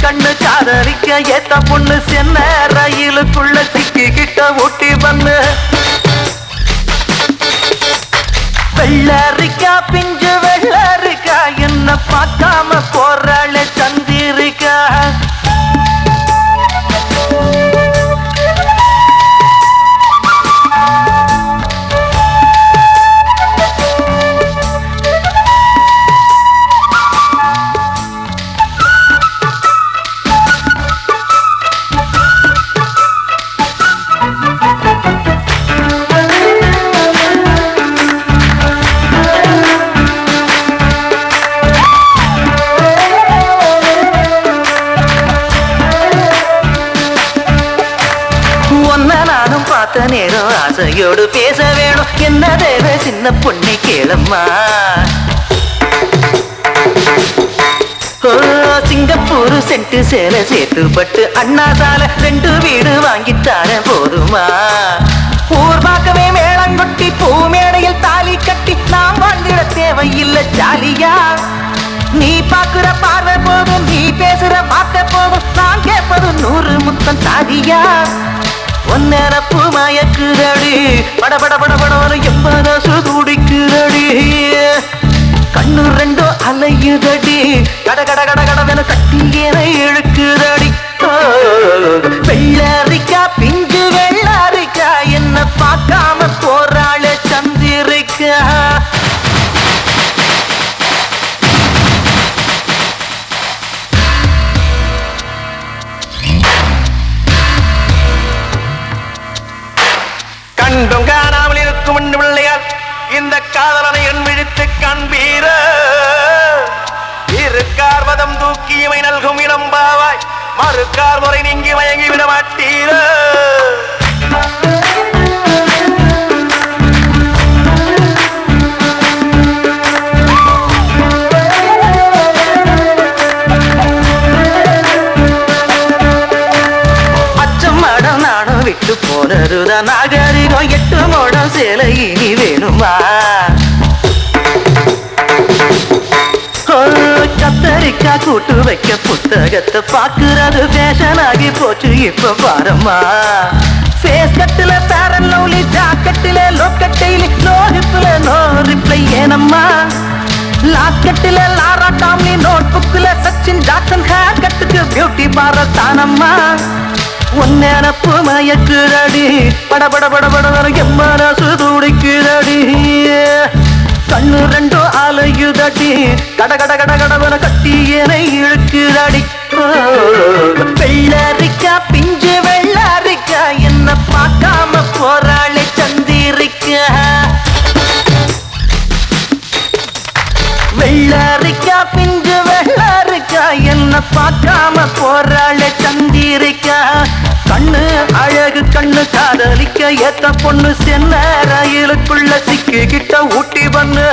கண்ணு காதலிக்க ஏத்த பொண்ணு சென்ன ரயிலுக்குள்ள சிக்கிக்கிட்ட ஊட்டி பண்ணு வெள்ளரிக்கா பிஞ்சு வெள்ளரிக்கா என்ன பார்க்காம போறாளே சந்திரிக்கா நேரம் ஆசையோடு பேச வேணும் என்ன தேவை சின்ன பொண்ணை கேளம்மா சிங்கப்பூர் சென்ட்டு சேலை சேர்த்துப்பட்டு அண்ணா சாலை 2 வீடு வாங்கித்தார போதுமா ஊர் பார்க்கவே மேளங்கொட்டி பூ மேடையில் தாலி கட்டி நாம் வாழ்ந்திட தேவையில்லை ஜாலியா நீ பாக்குற பார்வை போதும் நீ பேசுற வார்த்தை போதும் நான் கேட்பது 100 முத்தம் தாதியா ஒன்னரப்பு மயக்குதடி பட பட பட பட எப்பனசு துடிக்குதடி கண்ணு 2 அலையுதடி கட கட கட கடவென கட்டியனை இழுக்குதடி வெள்ளரிக்கா பிஞ்சு வெள்ளரிக்கா என்ன பார்க்காம போறாளே சந்திரிக்கா கண்டும் காணாமல் இருக்கும் பிள்ளையார் இந்த காதலனை என் விழித்து காண்பீர இருக்கார் வதம் தூக்கி இவை நல்கும் இளம்பாவாய் மறுக்கார் முறை நீங்கி மயங்கி விட மாட்டீர விட்டு போனதுதான் நாகரிகம் 8 மோடம் சேலை இனி வேணுமா கத்தரிக்கா கூட்டு வைக்க புத்தகத்தை பாக்குறது ஃபேஷன் ஆகி போச்சு இப்ப பாரம்மா ஃபேஸ் கட்டுல பேரன் லவ்லி ஜாக்கெட்டில லோக்கட்டையில நோ ஹிப்ல நோ ரிப்ளை ஏனம்மா லாக்கெட்டில லாரா டாம்லி நோட் புக்ல சச்சின் ஜாக்சன் ஹேர் கட்டுக்கு பியூட்டி பார்லர் தானம்மா ஒன்னப்பு மயக்குதடி பட பட பட பட எம்மனசு துடிக்குதடி கண்ணு 2 அலையுதடி கட கட கட கடவன கட்டி என இழுக்குதடி வெள்ளரிக்கா பிஞ்சு வெள்ளரிக்கா என்ன பார்க்காம போறாளே சந்திரிக்கா வெள்ளரிக்கா பிஞ்சு வெள்ளரிக்கா என்ன பார்க்காம போறாளே சந்திரிக்கா கண்ணு அழகு கண்ணு காதலிக்க ஏத்த பொண்ணு சென்ன ரயிலுக்குள்ள சிக்கிக்கிட்ட ஊட்டி பண்ணு